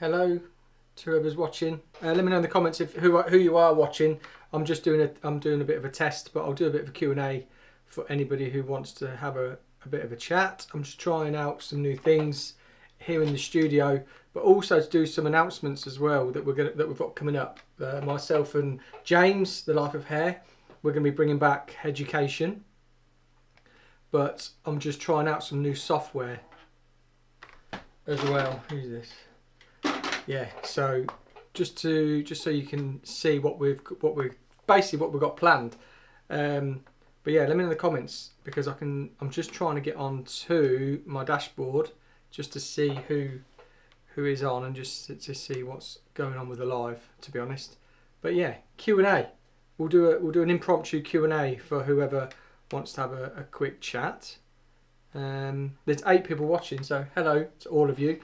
hello to whoever's watching. Let me know in the comments if who you are watching. I'm doing a bit of a test, but I'll do a bit of a Q&A for anybody who wants to have a bit of a chat. I'm just trying out some new things here in the studio, but also to do some announcements as well that we've got coming up. Myself and James, the Life of Hair, we're going to be bringing back education, but I'm just trying out some new software as well. Who's this? Yeah, so just so you can see what we've got planned. But yeah, let me know in the comments, because I'm just trying to get onto my dashboard just to see who is on, and just to see what's going on with the live, to be honest. But yeah, Q&A. We'll do an impromptu Q&A for whoever wants to have a quick chat. There's 8 people watching, so hello to all of you.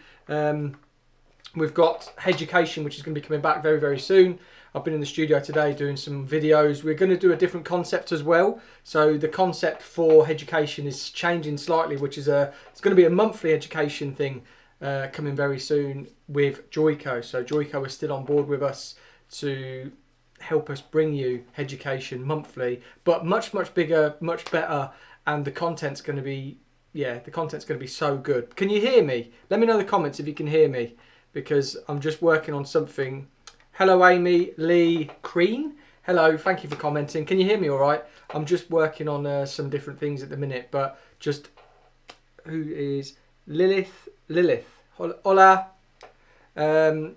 We've got education, which is going to be coming back very, very soon. I've been in the studio today doing some videos. We're going to do a different concept as well. So the concept for education is changing slightly, which is it's going to be a monthly education thing coming very soon with Joico. So Joico is still on board with us to help us bring you education monthly, but much bigger, much better, and the content's going to be so good. Can you hear me? Let me know in the comments if you can hear me, because I'm just working on something. Hello Amy Lee Crean. Hello, thank you for commenting. Can you hear me all right? I'm just working on some different things at the minute, but just, who is Lilith? Hola. Can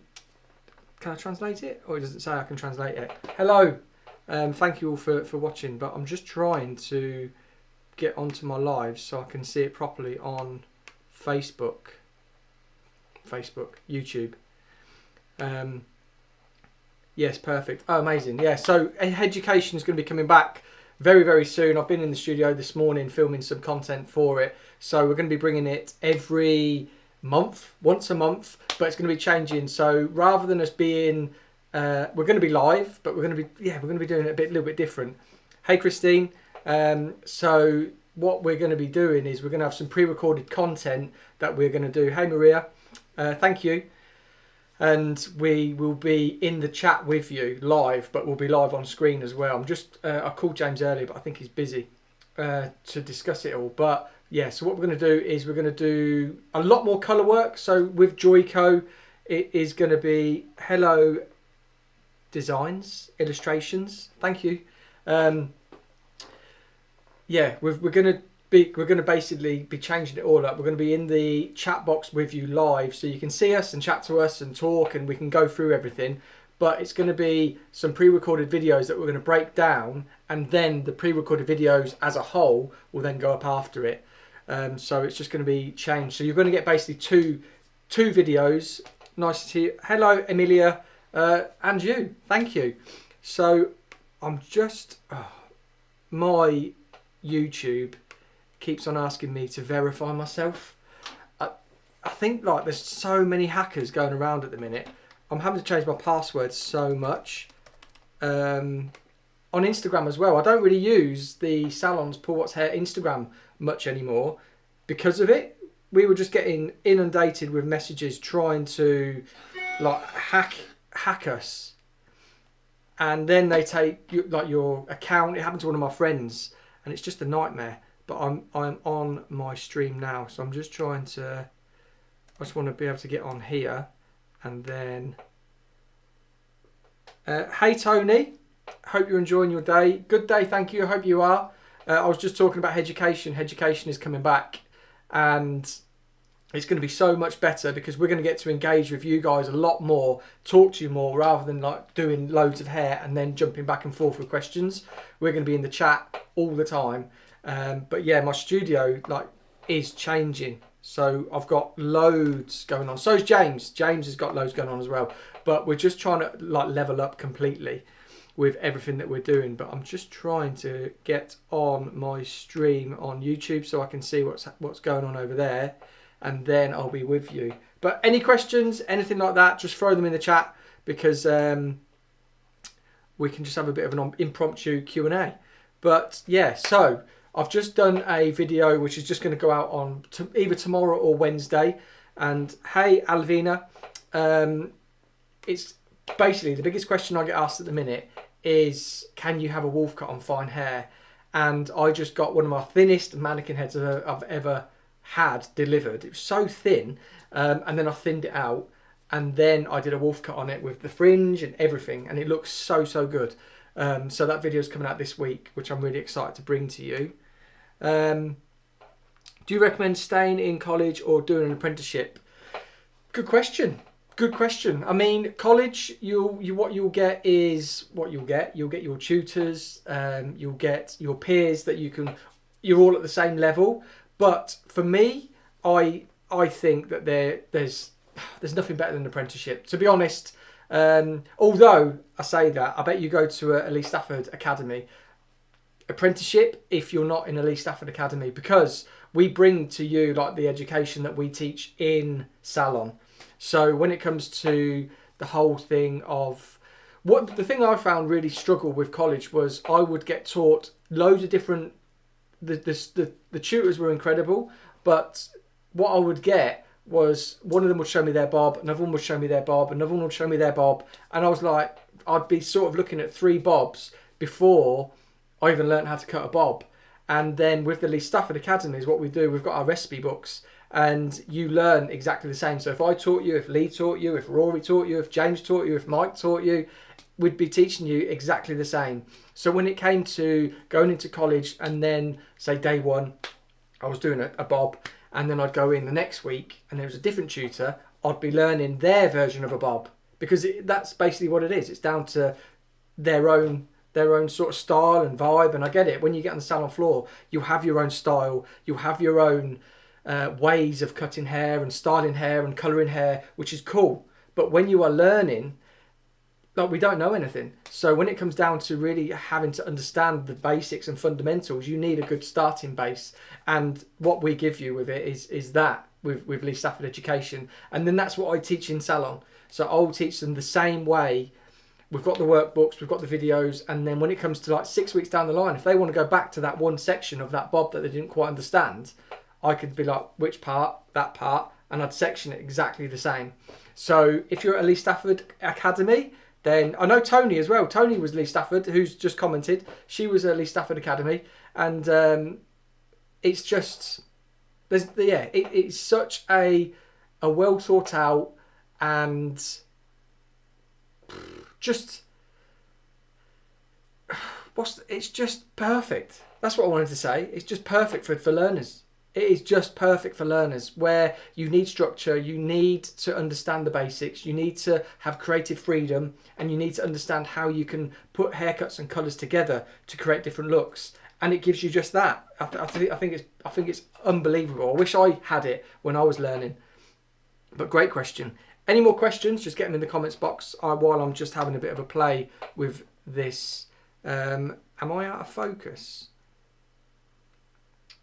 I translate it? Or it doesn't say I can translate it. Hello. Thank you all for watching, but I'm just trying to get onto my lives so I can see it properly on Facebook, YouTube. Yes, perfect. Oh, amazing. Yeah, so education is going to be coming back very, very soon. I've been in the studio this morning filming some content for it. So we're going to be bringing it every month, once a month, but it's going to be changing. So rather than us being, we're going to be live, but we're going to be doing it a little bit different. Hey, Christine. So what we're going to be doing is we're going to have some pre-recorded content that we're going to do. Hey, Maria. Thank you. And we will be in the chat with you live, but we'll be live on screen as well. I called James earlier, but I think he's busy to discuss it all. But yeah, so what we're going to do is we're going to do a lot more colour work. So with Joico, it is going to be hello designs, illustrations. Thank you. Yeah, we're going to basically be changing it all up. We're going to be in the chat box with you live, so you can see us and chat to us and talk, and we can go through everything. But it's going to be some pre-recorded videos that we're going to break down, and then the pre-recorded videos as a whole will then go up after it. So it's just going to be changed. So you're going to get basically two videos. Nice to see you. Hello, Emilia, and you. Thank you. So I'm just my YouTube keeps on asking me to verify myself. I think like there's so many hackers going around at the minute. I'm having to change my password so much. On Instagram as well. I don't really use the Salons Paul Watts Hair Instagram much anymore because of it. We were just getting inundated with messages trying to like hack us. And then they take your account. It happened to one of my friends, and it's just a nightmare. But I'm on my stream now, so I'm just trying to. I just want to be able to get on here, and then. Hey Tony, hope you're enjoying your day. Good day, thank you. I hope you are. I was just talking about education. Education is coming back, and it's going to be so much better because we're going to get to engage with you guys a lot more, talk to you more, rather than like doing loads of hair and then jumping back and forth with questions. We're going to be in the chat all the time. But yeah, my studio is changing, so I've got loads going on. So is James. James has got loads going on as well, but we're just trying to level up completely with everything that we're doing. But I'm just trying to get on my stream on YouTube so I can see what's going on over there, and then I'll be with you. But any questions, anything like that, just throw them in the chat, because we can just have a bit of an impromptu Q&A. But yeah, so I've just done a video which is just going to go out on either tomorrow or Wednesday. And hey, Alvina, it's basically the biggest question I get asked at the minute is, can you have a wolf cut on fine hair? And I just got one of my thinnest mannequin heads I've ever had delivered. It was so thin, and then I thinned it out, and then I did a wolf cut on it with the fringe and everything, and it looks so good. So that video is coming out this week, which I'm really excited to bring to you. Do you recommend staying in college or doing an apprenticeship? Good question. Good question. I mean, college, what you'll get is what you'll get. You'll get your tutors. You'll get your peers that you're all at the same level. But for me, I think that there's nothing better than an apprenticeship. To be honest, although I say that, I bet you go to a Lee Stafford Academy apprenticeship if you're not in a Lee Stafford Academy, because we bring to you like the education that we teach in salon. So when it comes to the whole thing of the thing I found really struggled with college was I would get taught loads of different. The tutors were incredible, but what I would get was one of them would show me their bob, another one would show me their bob, another one would show me their bob, and I was like, I'd be sort of looking at 3 bobs before I even learned how to cut a bob. And then with the Lee Stafford Academy is what we do. We've got our recipe books, and you learn exactly the same. So if I taught you, if Lee taught you, if Rory taught you, if James taught you, if Mike taught you, we'd be teaching you exactly the same. So when it came to going into college, and then say day one, I was doing a bob, and then I'd go in the next week and there was a different tutor, I'd be learning their version of a bob, because that's basically what it is. It's down to their own sort of style and vibe. And I get it. When you get on the salon floor, you have your own style. You have your own ways of cutting hair and styling hair and colouring hair, which is cool. But when you are learning, like, we don't know anything. So when it comes down to really having to understand the basics and fundamentals, you need a good starting base. And what we give you with it is that with Lee Stafford Education. And then that's what I teach in salon. So I'll teach them the same way. We've got the workbooks, we've got the videos, and then when it comes to like 6 weeks down the line, if they want to go back to that one section of that bob that they didn't quite understand, I could be like, which part, that part, and I'd section it exactly the same. So if you're at Lee Stafford Academy, then I know Tony as well. Tony was Lee Stafford, who's just commented. She was at Lee Stafford Academy, and it's just, it's such a well thought out and it's just perfect. That's what I wanted to say. It's just perfect for learners. It is just perfect for learners, where you need structure, you need to understand the basics, you need to have creative freedom, and you need to understand how you can put haircuts and colours together to create different looks. And it gives you just that. I think it's unbelievable. I wish I had it when I was learning. But great question. Any more questions? Just get them in the comments box while I'm just having a bit of a play with this. Am I out of focus?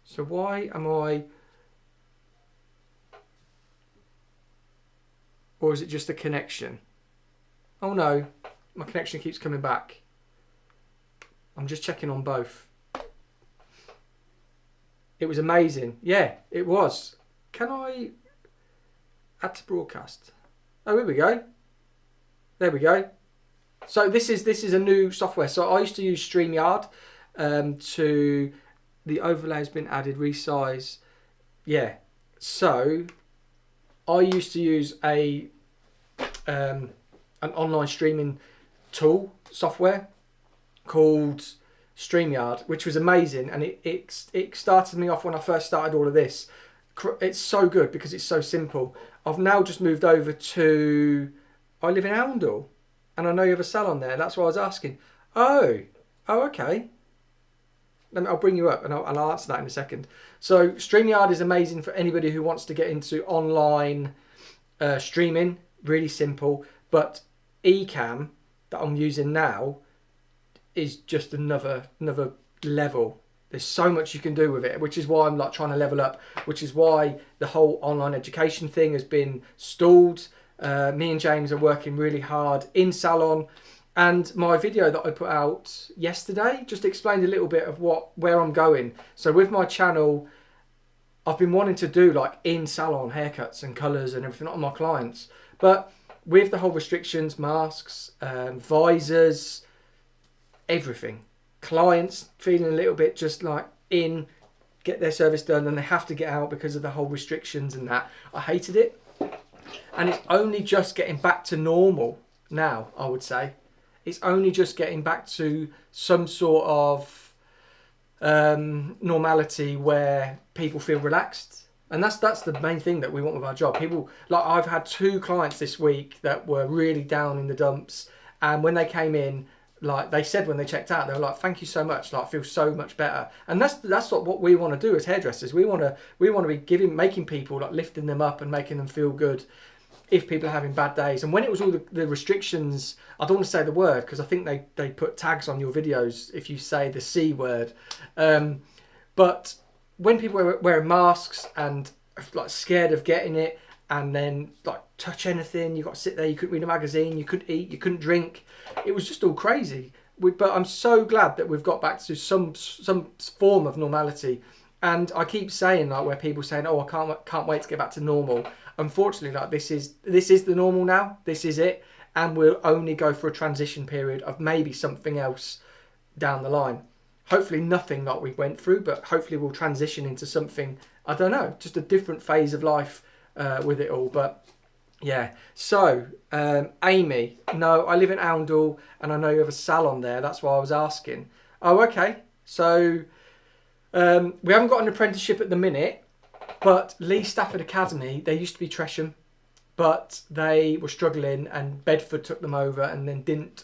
So why am I... Or is it just a connection? Oh no, my connection keeps coming back. I'm just checking on both. It was amazing. Yeah, it was. Can I add to broadcast? Oh, here we go. There we go. So this is a new software. So I used to use StreamYard. To the overlay has been added. Resize. Yeah. So I used to use an online streaming tool software called StreamYard, which was amazing, and it started me off when I first started all of this. It's so good because it's so simple. I've now just moved over to... I live in Oundle, and I know you have a salon there. That's why I was asking. Oh, okay. I'll bring you up, and I'll answer that in a second. So StreamYard is amazing for anybody who wants to get into online streaming. Really simple. But Ecamm that I'm using now is just another level. There's so much you can do with it, which is why I'm like trying to level up, which is why the whole online education thing has been stalled. Me and James are working really hard in salon, and my video that I put out yesterday just explained a little bit of where I'm going. So with my channel, I've been wanting to do like in salon haircuts and colours and everything on my clients, but with the whole restrictions, masks, visors, everything, clients feeling a little bit just like get their service done and they have to get out because of the whole restrictions and that. I hated it. And it's only just getting back to normal now, I would say. It's only just getting back to some sort of normality where people feel relaxed. And that's the main thing that we want with our job. People, like, I've had 2 clients this week that were really down in the dumps, and when they came in, like they said when they checked out, they were like, "Thank you so much. Like, I feel so much better." And that's what we want to do as hairdressers. We want to be making people, like, lifting them up and making them feel good if people are having bad days. And when it was all the restrictions, I don't want to say the word because I think they put tags on your videos if you say the C word. But when people were wearing masks and like scared of getting it, and then like touch anything, you got to sit there, you couldn't read a magazine, you couldn't eat, you couldn't drink. It was just all crazy. But I'm so glad that we've got back to some form of normality. And I keep saying, like, where people saying, "Oh, I can't wait to get back to normal." Unfortunately, like, this is the normal now. This is it, and we'll only go for a transition period of maybe something else down the line. Hopefully nothing like we went through, but hopefully we'll transition into something, I don't know, just a different phase of life with it all. But yeah, so Amy, no, I live in Oundle and I know you have a salon there. That's why I was asking. Oh, okay. So we haven't got an apprenticeship at the minute, but Lee Stafford Academy, they used to be Tresham, but they were struggling and Bedford took them over and then didn't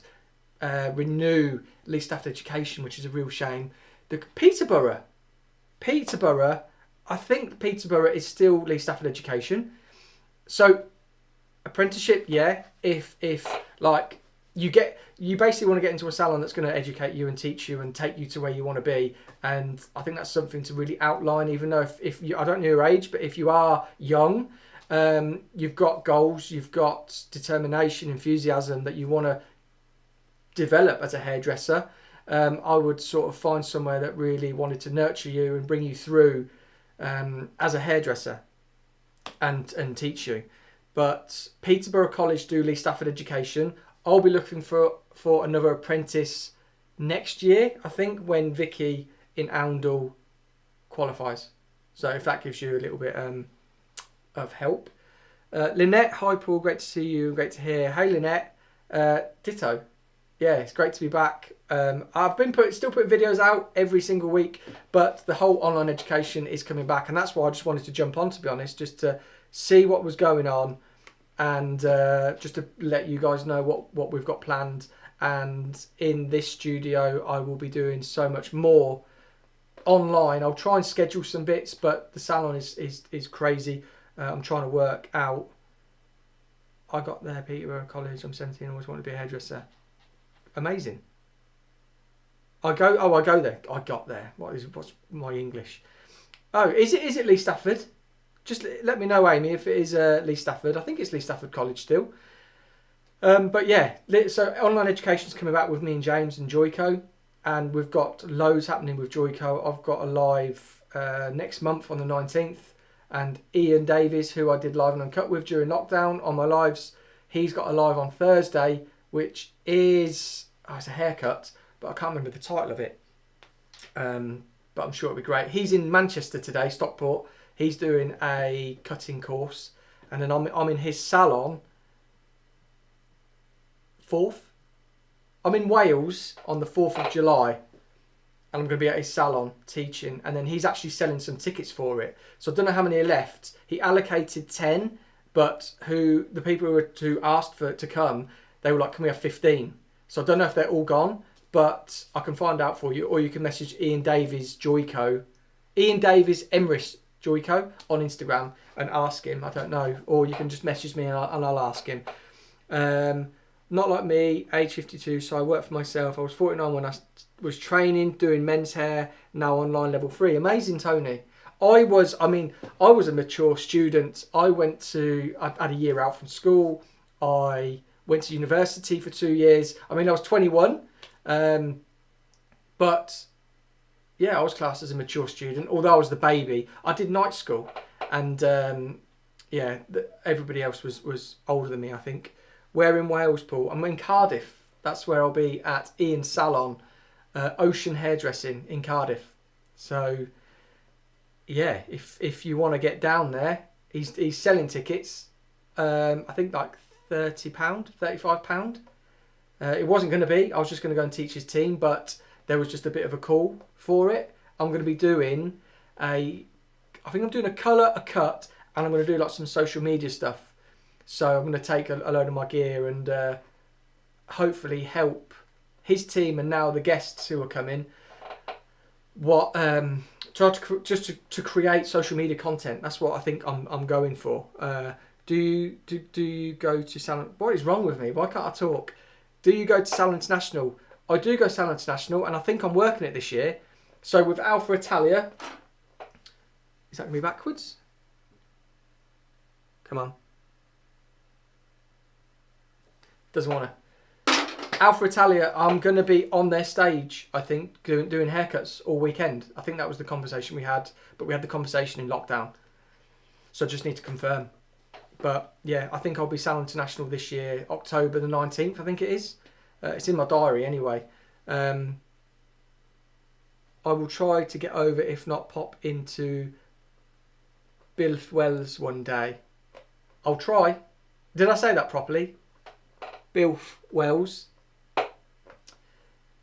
renew Lee Stafford Education, which is a real shame. The Peterborough, I think Peterborough is still Lee Stafford Education. So apprenticeship, yeah, if like you basically want to get into a salon that's going to educate you and teach you and take you to where you want to be. And I think that's something to really outline, even though if you, I don't know your age, but if you are young, you've got goals, you've got determination, enthusiasm that you want to develop as a hairdresser, I would sort of find somewhere that really wanted to nurture you and bring you through as a hairdresser and teach you. But Peterborough College do Lee Stafford Education. I'll be looking for another apprentice next year, I think, when Vicky in Oundle qualifies. So if that gives you a little bit of help. Lynette, hi Paul, great to see you, great to hear. Hey Lynette, ditto. Yeah, it's great to be back. I've been still putting videos out every single week, but the whole online education is coming back, and that's why I just wanted to jump on, to be honest, just to see what was going on and just to let you guys know what we've got planned. And in this studio, I will be doing so much more online. I'll try and schedule some bits, but the salon is crazy. I'm trying to work out. I got there, Peterborough College. I'm 17. I always wanted to be a hairdresser. Amazing. I go there. I got there. What's my English? Oh, is it Lee Stafford? Just let me know, Amy, if it is Lee Stafford. I think it's Lee Stafford College still. But yeah, so online education's coming back with me and James and Joyco, and we've got loads happening with Joyco. I've got a live next month on the 19th, and Ian Davies, who I did live and uncut with during lockdown on my lives, he's got a live on Thursday, which is it's a haircut, but I can't remember the title of it. But I'm sure it'll be great. He's in Manchester today, Stockport. He's doing a cutting course, and then I'm in his salon. 4th. I'm in Wales on the 4th of July, and I'm going to be at his salon teaching, and then he's actually selling some tickets for it. So I don't know how many are left. He allocated 10, but the people who asked to come, they were like, "Can we have 15?" So I don't know if they're all gone, but I can find out for you, or you can message Ian Davies Joyco, Ian Davies Emrys Joyco on Instagram and ask him. I don't know, or you can just message me and I'll ask him. Not like me, age 52, so I work for myself. I was 49 when I was training, doing men's hair, now online level 3. Amazing, Tony. I was a mature student. I had a year out from school. I went to university for 2 years. I was 21, but yeah, I was classed as a mature student, although I was the baby. I did night school, and yeah, everybody else was older than me, I think. Where in Wales, Paul? I'm in Cardiff. That's where I'll be at Ian's salon, Ocean Hairdressing in Cardiff. So yeah, if you want to get down there, he's selling tickets. I think like £30, £35. It wasn't going to be. I was just going to go and teach his team, but there was just a bit of a call for it. I'm going to be doing I think I'm doing a colour, a cut, and I'm going to do like some social media stuff. So I'm going to take a load of my gear and hopefully help his team and now the guests who are coming. Try to create social media content. That's what I think I'm going for. Do you go to Salon? What is wrong with me? Why can't I talk? Do you go to Salon International? I do go to Salon International, and I think I'm working it this year. So with Alpha Italia, is that going to be backwards? Come on. Doesn't want to. Alpha Italia, I'm going to be on their stage, I think, doing haircuts all weekend. I think that was the conversation we had, but we had the conversation in lockdown. So I just need to confirm. But yeah, I think I'll be Salon International this year, October the 19th, I think it is. It's in my diary anyway. I will try to get over, if not pop into Bilf Wells one day. I'll try. Did I say that properly? Bilf Wells.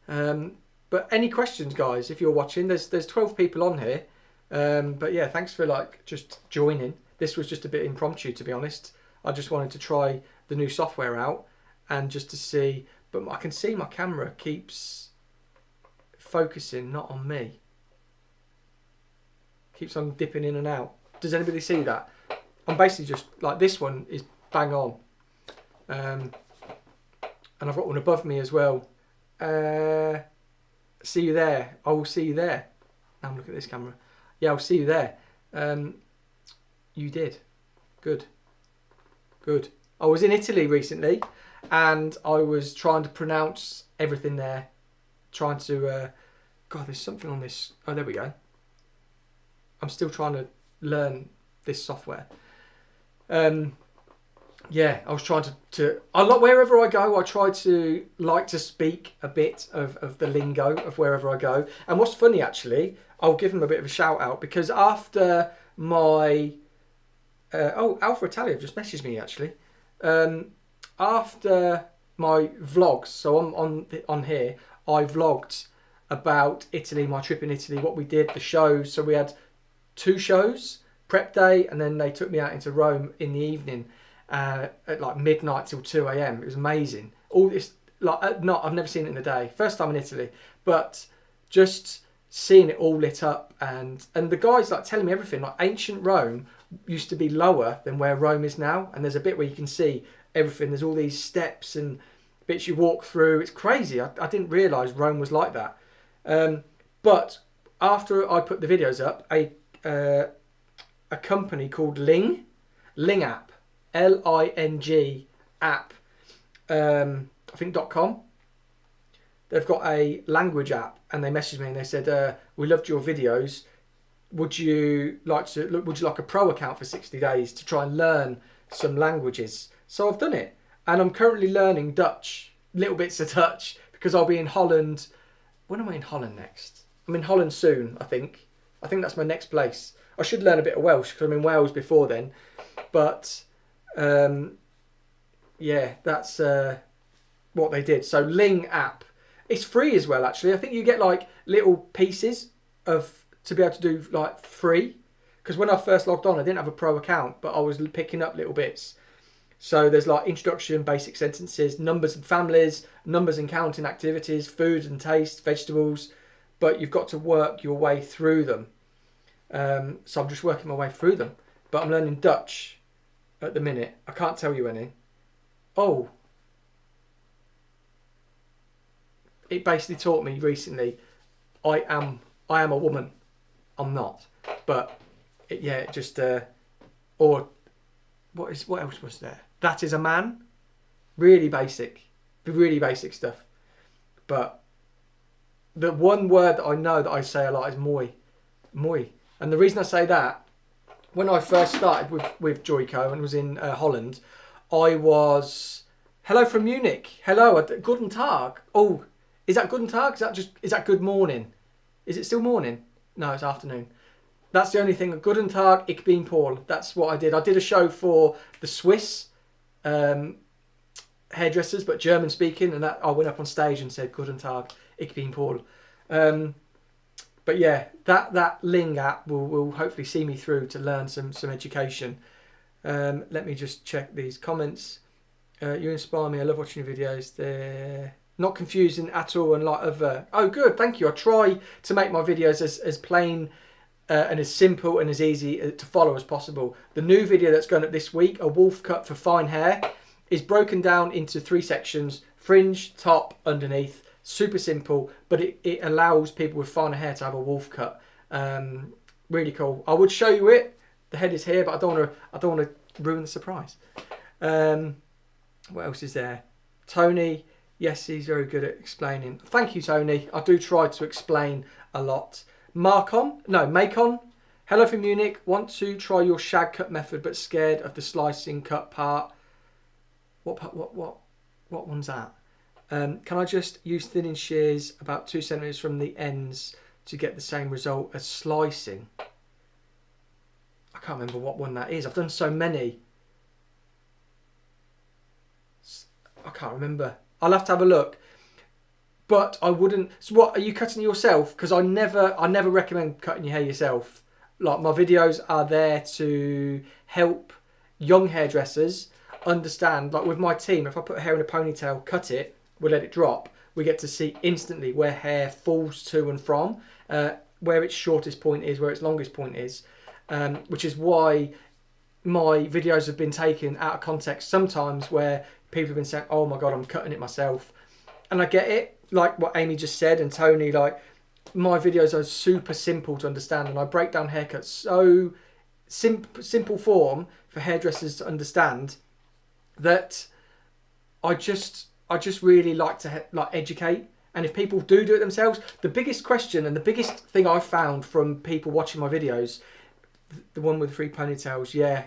But any questions, guys, if you're watching, there's 12 people on here. But yeah, thanks for like just joining. This was just a bit impromptu, to be honest. I just wanted to try the new software out and just to see, but I can see my camera keeps focusing not on me. Keeps on dipping in and out. Does anybody see that? I'm basically just like, this one is bang on. And I've got one above me as well. See you there. I will see you there. Now I'm looking at this camera. Yeah, I'll see you there. You did. Good. Good. I was in Italy recently and I was trying to pronounce everything there. Trying to... God, there's something on this. Oh, there we go. I'm still trying to learn this software. Yeah, I was trying to wherever I go, I try to like to speak a bit of the lingo of wherever I go. And what's funny, actually, I'll give them a bit of a shout out, because after my... Alpha Italia have just messaged me, actually. After my vlogs, so on here, I vlogged about Italy, my trip in Italy, what we did, the shows. So we had 2 shows, prep day, and then they took me out into Rome in the evening. At like midnight till 2 a.m. It was amazing. All this, like, I've never seen it in a day. First time in Italy, but just seeing it all lit up, and the guys like telling me everything. Like, ancient Rome used to be lower than where Rome is now, and there's a bit where you can see everything. There's all these steps and bits you walk through. It's crazy. I didn't realise Rome was like that. But after I put the videos up, a company called Ling app. Ling app, I think .com. They've got a language app, and they messaged me and they said, "We loved your videos. Would you like a pro account for 60 days to try and learn some languages?" So I've done it, and I'm currently learning Dutch, little bits of Dutch, because I'll be in Holland. When am I in Holland next? I'm in Holland soon, I think. I think that's my next place. I should learn a bit of Welsh because I'm in Wales before then, but. Yeah, that's what they did. So Ling app, it's free as well, actually. I think you get like little pieces to be able to do like free, because when I first logged on I didn't have a pro account, but I was picking up little bits. So there's like introduction, basic sentences, numbers and families, numbers and counting activities, food and taste, vegetables, but you've got to work your way through them. So I'm just working my way through them, but I'm learning Dutch at the minute. I can't tell you any. Oh, it basically taught me recently, I am a woman. I'm not, but it just or what else was there? That is a man. Really basic stuff. But the one word that I know that I say a lot is moi, and the reason I say that, when I first started with Joico and was in Holland, I was Hello from Munich. Hello, guten Tag. Oh, is that guten Tag? Is that good morning? Is it still morning? No, it's afternoon. That's the only thing. Guten Tag, ich bin Paul. That's what I did. I did a show for the Swiss hairdressers, but German speaking, and that I went up on stage and said Guten Tag, ich bin Paul. But yeah, that Ling app will hopefully see me through to learn some education. Let me just check these comments. You inspire me. I love watching your videos. They're not confusing at all and oh, good, thank you. I try to make my videos as plain and as simple and as easy to follow as possible. The new video that's going up this week, a wolf cut for fine hair, is broken down into 3 sections: fringe, top, underneath. Super simple, but it allows people with finer hair to have a wolf cut. Really cool. I would show you it. The head is here, but I don't want to ruin the surprise. What else is there? Tony, yes, he's very good at explaining. Thank you, Tony. I do try to explain a lot. Macon. Hello from Munich. Want to try your shag cut method, but scared of the slicing cut part. What one's that? Can I just use thinning shears about 2 centimeters from the ends to get the same result as slicing? I can't remember what one that is. I've done so many. I can't remember. I'll have to have a look. But I wouldn't. So what, are you cutting yourself? Because I never recommend cutting your hair yourself. Like, my videos are there to help young hairdressers understand. Like with my team, if I put hair in a ponytail, cut it, we let it drop, we get to see instantly where hair falls to and from, where its shortest point is, where its longest point is, which is why my videos have been taken out of context sometimes, where people have been saying, oh my God, I'm cutting it myself. And I get it, like what Amy just said, and Tony, like, my videos are super simple to understand, and I break down haircuts so simple form for hairdressers to understand that I just really like to educate. And if people do it themselves, the biggest question and the biggest thing I've found from people watching my videos, the one with the 3 ponytails, yeah.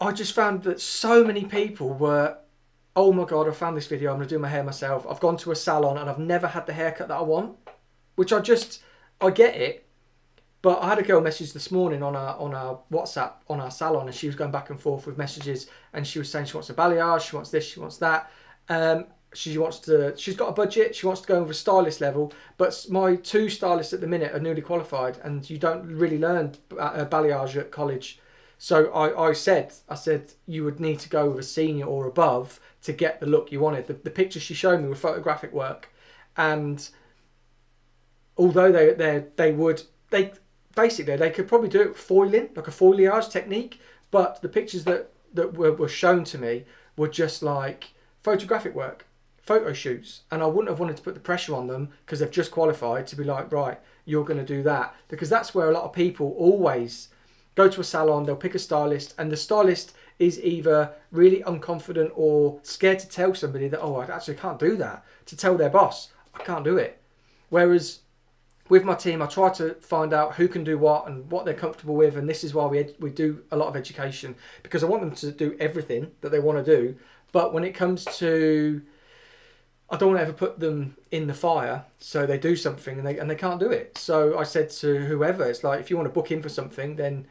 I just found that so many people were, oh my God, I found this video, I'm going to do my hair myself. I've gone to a salon and I've never had the haircut that I want, which I get it. But I had a girl message this morning on our WhatsApp on our salon, and she was going back and forth with messages, and she was saying she wants a balayage, she wants this, she wants that. She's got a budget, she wants to go over a stylist level, but my 2 stylists at the minute are newly qualified, and you don't really learn balayage at college. So I said you would need to go with a senior or above to get the look you wanted. The pictures she showed me were photographic work, and although they could probably do it foiling, like a foliage technique, but the pictures that were shown to me were just like photographic work, photo shoots, and I wouldn't have wanted to put the pressure on them because they've just qualified to be like, right, you're going to do that, because that's where a lot of people always go to a salon, they'll pick a stylist, and the stylist is either really unconfident or scared to tell somebody that, oh, I actually can't do that, to tell their boss, I can't do it. Whereas with my team, I try to find out who can do what and what they're comfortable with, and this is why we do a lot of education, because I want them to do everything that they want to do. But when it comes to, I don't want to ever put them in the fire, so they do something and they can't do it. So I said to whoever, it's like, if you want to book in for something, then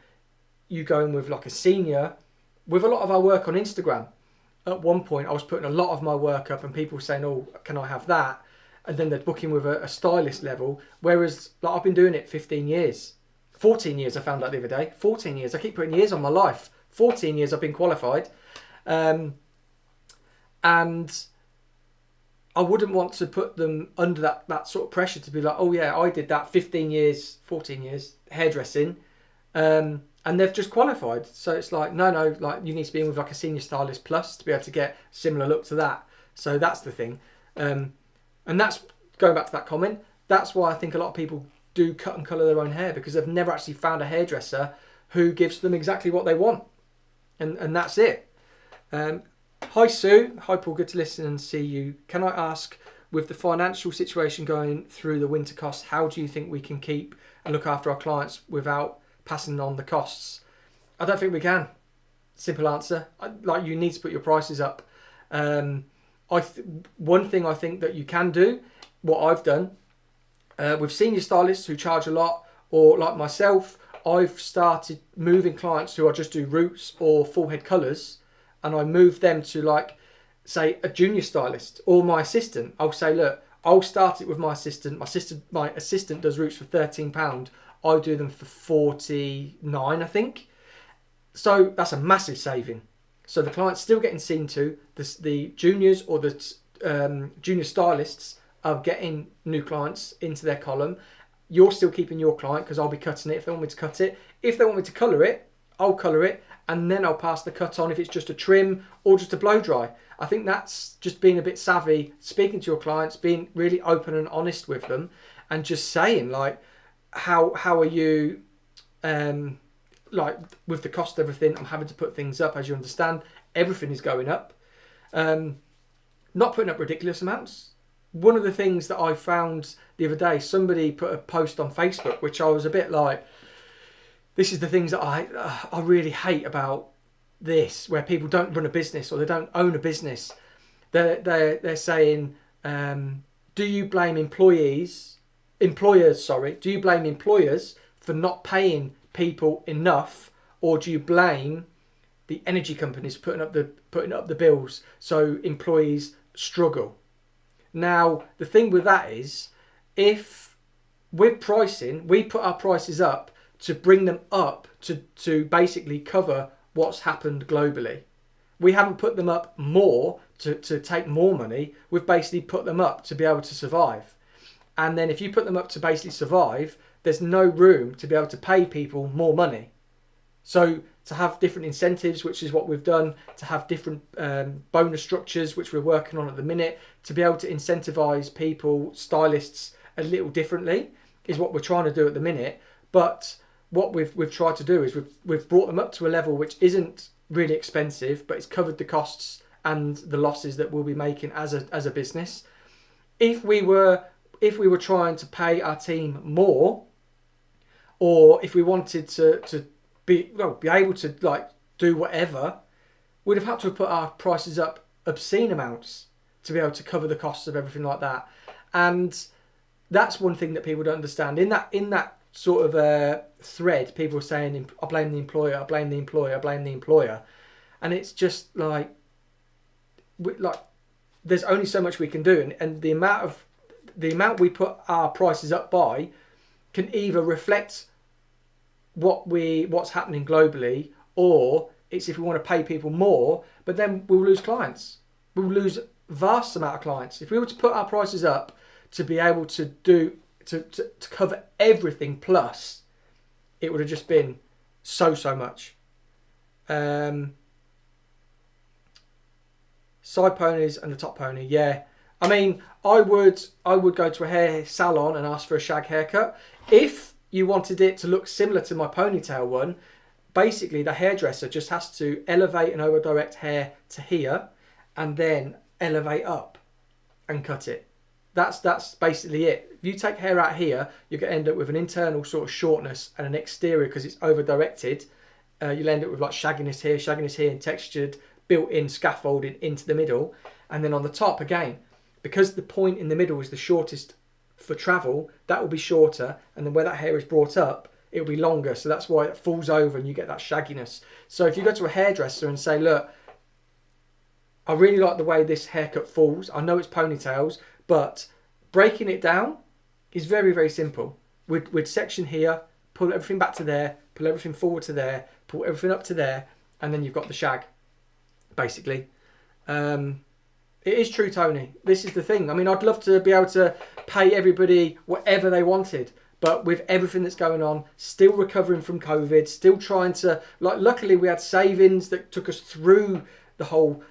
you go in with like a senior. With a lot of our work on Instagram, at one point I was putting a lot of my work up and people were saying, oh, can I have that? And then they're booking with a stylist level, whereas like, I've been doing it 15 years. 14 years, I found out the other day. 14 years. I keep putting years on my life. 14 years I've been qualified. And I wouldn't want to put them under that sort of pressure to be like, oh yeah, I did that 15 years, 14 years, hairdressing, and they've just qualified. So it's like, no, like you need to be in with like a senior stylist plus to be able to get similar look to that. So that's the thing. And that's, going back to that comment, that's why I think a lot of people do cut and colour their own hair, because they've never actually found a hairdresser who gives them exactly what they want. And that's it. Hi Sue, hi Paul, good to listen and see you. Can I ask, with the financial situation going through the winter costs, how do you think we can keep and look after our clients without passing on the costs? I don't think we can. Simple answer. Like, you need to put your prices up. One thing I think that you can do, what I've done with senior stylists who charge a lot, or like myself, I've started moving clients who I just do roots or full head colours, and I move them to, like, say, a junior stylist or my assistant. I'll say, look, I'll start it with my assistant. My assistant does roots for £13. I do them for £49, I think. So that's a massive saving. So the client's still getting seen to. The juniors or the junior stylists are getting new clients into their column. You're still keeping your client, because I'll be cutting it if they want me to cut it. If they want me to colour it, I'll colour it, and then I'll pass the cut on if it's just a trim or just a blow dry. I think that's just being a bit savvy, speaking to your clients, being really open and honest with them, and just saying, like, how are you, like, with the cost of everything, I'm having to put things up, as you understand. Everything is going up. Not putting up ridiculous amounts. One of the things that I found the other day, somebody put a post on Facebook, which I was a bit like, this is the things that I really hate about this, where people don't run a business or they don't own a business. They're saying, do you blame employers, do you blame employers for not paying people enough, or do you blame the energy companies putting up the bills so employees struggle? Now, the thing with that is, if we're pricing, we put our prices up to bring them up to basically cover what's happened globally. We haven't put them up more to take more money. We've basically put them up to be able to survive. And then if you put them up to basically survive, there's no room to be able to pay people more money. So to have different incentives, which is what we've done, to have different bonus structures, which we're working on at the minute, to be able to incentivize people, stylists, a little differently, is what we're trying to do at the minute. But what we've tried to do is we've brought them up to a level which isn't really expensive, but it's covered the costs and the losses that we'll be making as a business. If we were trying to pay our team more, or if we wanted to be able to, like, do whatever, we'd have had to have put our prices up obscene amounts to be able to cover the costs of everything like that. And that's one thing that people don't understand. In that sort of thread, people are saying, I blame the employer, I blame the employer, I blame the employer. And it's just like there's only so much we can do, and the amount we put our prices up by can either reflect what's happening globally, or it's if we want to pay people more, but then we'll lose clients. We'll lose vast amount of clients. If we were to put our prices up to be able to do to cover everything plus, it would have just been so much. Side ponies and the top pony, yeah. I mean, I would go to a hair salon and ask for a shag haircut. If you wanted it to look similar to my ponytail one, basically the hairdresser just has to elevate and over direct hair to here, and then elevate up and cut it. That's basically it. If you take hair out here, you're going to end up with an internal sort of shortness, and an exterior, because it's over directed, you'll end up with like shagginess here, and textured built-in scaffolding into the middle. And then on the top, again, because the point in the middle is the shortest for travel, that will be shorter, and then where that hair is brought up, it will be longer. So that's why it falls over and you get that shagginess. So if you go to a hairdresser and say, look, I really like the way this haircut falls, I know it's ponytails, but breaking it down is very, very simple. We'd section here, pull everything back to there, pull everything forward to there, pull everything up to there, and then you've got the shag, basically. It is true, Tony. This is the thing. I mean, I'd love to be able to pay everybody whatever they wanted, but with everything that's going on, still recovering from COVID, still trying to, like, luckily we had savings that took us through the whole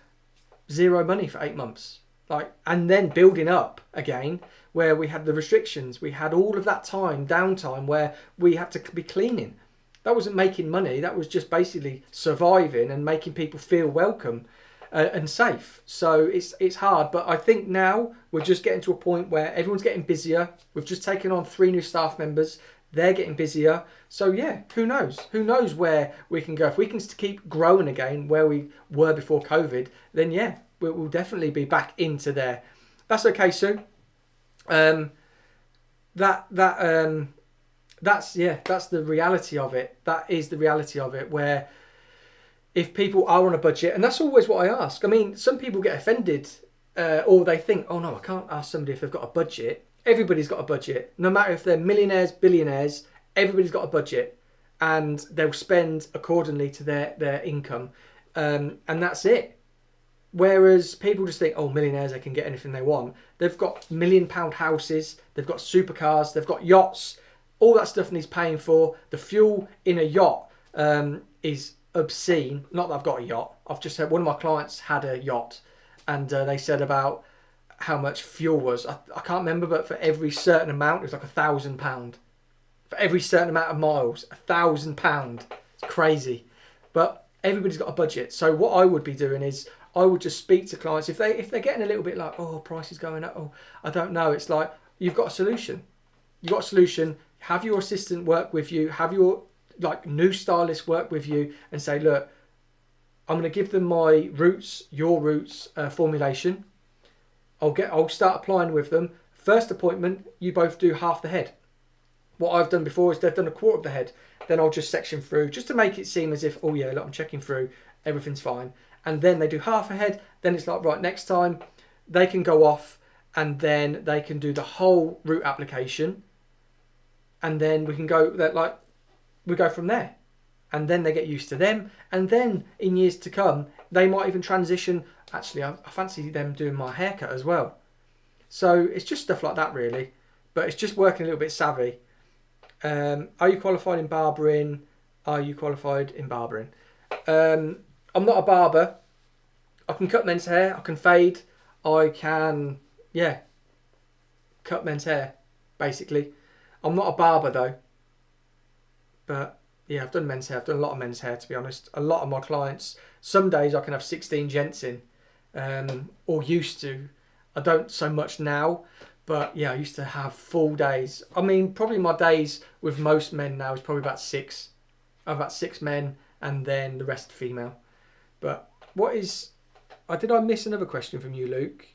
zero money for 8 months, like, and then building up again, where we had the restrictions, we had all of that downtime where we had to be cleaning. That wasn't making money, that was just basically surviving and making people feel welcome and safe. So it's hard, but I think now we're just getting to a point where everyone's getting busier. We've just taken on 3 new staff members. they're getting busier. So yeah, who knows? Who knows where we can go? If we can keep growing again where we were before COVID, then yeah, we'll definitely be back into there. That's okay, Sue. That's the reality of it. That is the reality of it, where if people are on a budget, and that's always what I ask. I mean, some people get offended or they think, oh no, I can't ask somebody if they've got a budget. Everybody's got a budget. No matter if they're millionaires, billionaires, everybody's got a budget, and they'll spend accordingly to their income, and that's it. Whereas people just think, oh, millionaires, they can get anything they want. They've got £1 million houses, they've got supercars, they've got yachts. All that stuff needs paying for. The fuel in a yacht is obscene. Not that I've got a yacht. I've just had one of my clients had a yacht, and they said about how much fuel was. I can't remember, but for every certain amount, it was like £1,000. For every certain amount of miles, £1,000. It's crazy. But everybody's got a budget. So what I would be doing is I would just speak to clients if they're getting a little bit like, oh, price is going up. Oh, I don't know. It's like, you've got a solution. You've got a solution. Have your assistant work with you. Have your new stylist work with you and say, look, I'm going to give them my roots, your roots formulation. I'll start applying with them. First appointment, you both do half the head. What I've done before is they've done a quarter of the head. Then I'll just section through just to make it seem as if, oh yeah, look, I'm checking through, everything's fine. And then they do half a head. Then it's like, right, next time they can go off and then they can do the whole root application. And then we can go we go from there. And then they get used to them. And then in years to come, they might even transition. Actually, I fancy them doing my haircut as well. So it's just stuff like that, really. But it's just working a little bit savvy. Are you qualified in barbering? Are you qualified in barbering? I'm not a barber. I can cut men's hair. I can fade. I can, cut men's hair, basically. I'm not a barber, though. But, yeah, I've done men's hair. I've done a lot of men's hair, to be honest. A lot of my clients, some days I can have 16 gents in, or used to. I don't so much now, but, yeah, I used to have full days. I mean, probably my days with most men now is probably about 6. I have about 6 men, and then the rest female. But did I miss another question from you, Luke?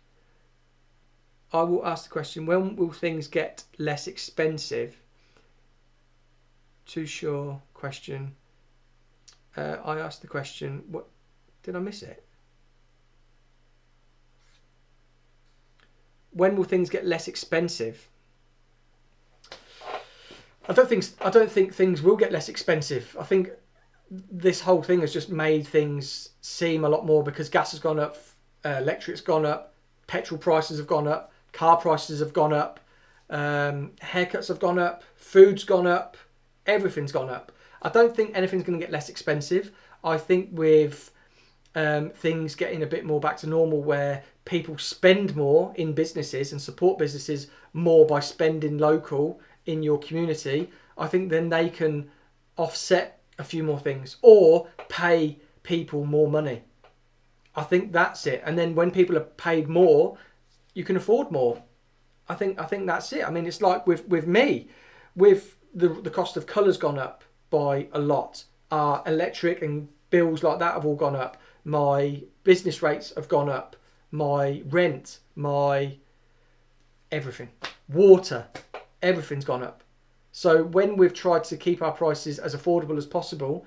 I will ask the question, when will things get less expensive? Too sure question. I asked the question, what did I miss it? When will things get less expensive? I don't think things will get less expensive. I think this whole thing has just made things seem a lot more, because gas has gone up, electric's gone up, petrol prices have gone up, car prices have gone up, haircuts have gone up, food's gone up, everything's gone up. I don't think anything's going to get less expensive. I think with things getting a bit more back to normal, where people spend more in businesses and support businesses more by spending local in your community, I think then they can offset a few more things or pay people more money. I think that's it. And then when people are paid more, you can afford more. I think that's it. I mean, it's like with me, with the cost of colour's gone up by a lot. Our electric and bills like that have all gone up. My business rates have gone up. My rent, my everything, water, everything's gone up. So when we've tried to keep our prices as affordable as possible,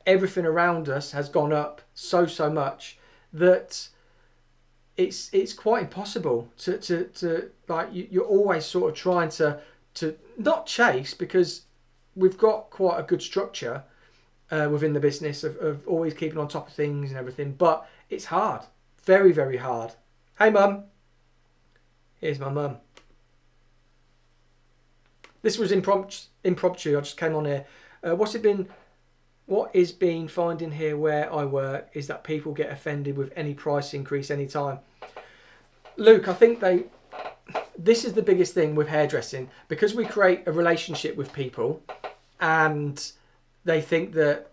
everything around us has gone up so much that it's quite impossible to like, you're always sort of trying to not chase, because we've got quite a good structure within the business of always keeping on top of things and everything, but it's hard, very, very hard. Hey mum, here's my mum. This was impromptu. I just came on here. What is being finding here where I work is that people get offended with any price increase anytime. Luke, I think this is the biggest thing with hairdressing, because we create a relationship with people and they think that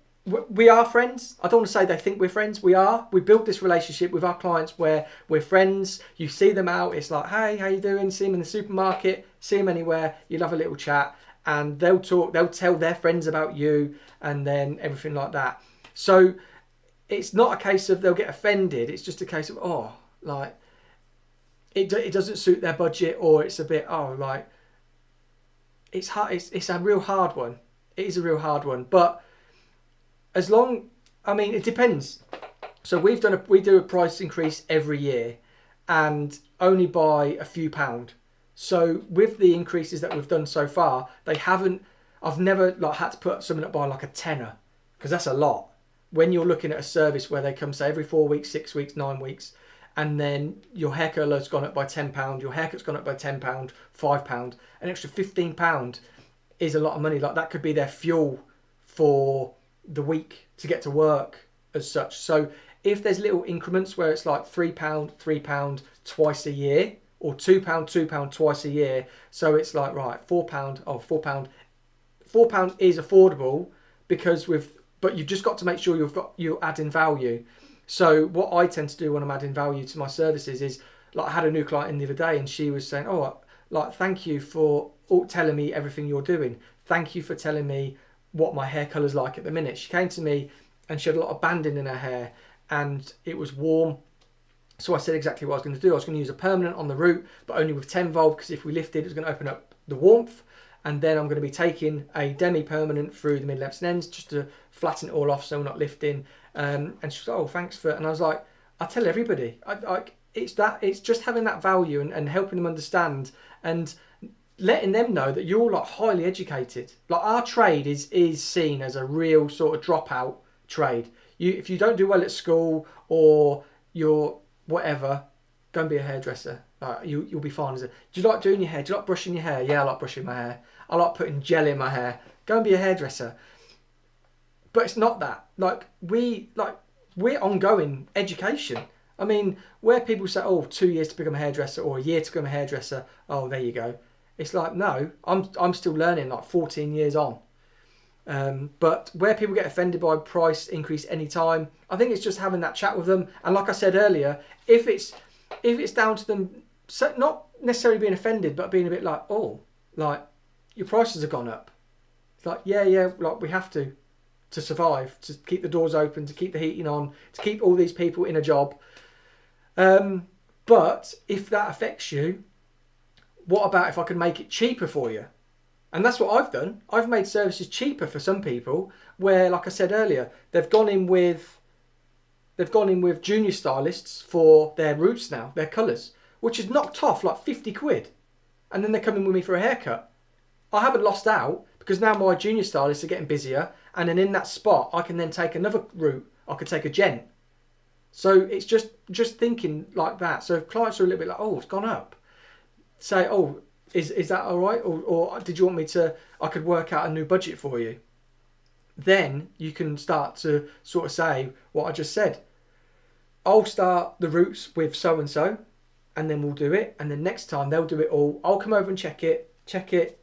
we are friends. I don't want to say they think we're friends. We are. We built this relationship with our clients where we're friends. You see them out. It's like, hey, how you doing? See them in the supermarket. See them anywhere. You'll have a little chat. and they'll tell their friends about you, and then everything like that. So it's not a case of they'll get offended. It's just a case of, oh, like, it doesn't suit their budget, or it's a bit, oh, like, it's hard. It's a real hard one. It is a real hard one. But as long, I mean, it depends. So we do a price increase every year, and only by a few pound. So with the increases that we've done so far, I've never like had to put something up by like a tenner, because that's a lot. When you're looking at a service where they come, say, every 4 weeks, 6 weeks, 9 weeks, and then your hair colour's gone up by £10, your haircut's gone up by £10, £5, an extra £15 is a lot of money. Like, that could be their fuel for the week to get to work as such. So if there's little increments where it's like £3, £3 twice a year, or £2, £2 twice a year, so it's like, right, £4, oh, £4. £4 is affordable, because but you've just got to make sure you're adding value. So what I tend to do when I'm adding value to my services is, like, I had a new client in the other day, and she was saying, oh, like, thank you for telling me everything you're doing. Thank you for telling me what my hair colour's like at the minute. She came to me and she had a lot of banding in her hair, and it was warm. So I said exactly what I was going to do. I was going to use a permanent on the root, but only with 10 volt, because if we lifted, it was going to open up the warmth. And then I'm going to be taking a demi-permanent through the mid-lengths and ends, just to flatten it all off so we're not lifting. And she was like, oh, thanks for it. And I was like, I tell everybody, it's just having that value, and helping them understand, and letting them know that you're like highly educated. Like, our trade is seen as a real sort of dropout trade. If you don't do well at school, or you're whatever, go and be a hairdresser. You'll be fine. Do you like doing your hair? Do you like brushing your hair? Yeah, I like brushing my hair. I like putting gel in my hair. Go and be a hairdresser. But it's not that. We're ongoing education. I mean, where people say, oh, 2 years to become a hairdresser, or a year to become a hairdresser, oh, there you go. It's like, no, I'm still learning, like 14 years on. But where people get offended by price increase anytime, I think it's just having that chat with them. And like I said earlier, if it's down to them, so not necessarily being offended, but being a bit like, oh, like, your prices have gone up. It's like, yeah, like, we have to survive, to keep the doors open, to keep the heating on, to keep all these people in a job. But if that affects you, what about if I can make it cheaper for you? And that's what I've done. I've made services cheaper for some people, where, like I said earlier, they've gone in with junior stylists for their roots now, their colours, which is knocked off like 50 quid. And then they're coming with me for a haircut. I haven't lost out, because now my junior stylists are getting busier, and then in that spot I can then take another route. I could take a gent. So it's just thinking like that. So if clients are a little bit like, oh, it's gone up, say, oh, is that all right? Or did you want me to, I could work out a new budget for you. Then you can start to sort of say what I just said. I'll start the roots with so-and-so, and then we'll do it. And then next time they'll do it all. I'll come over and check it,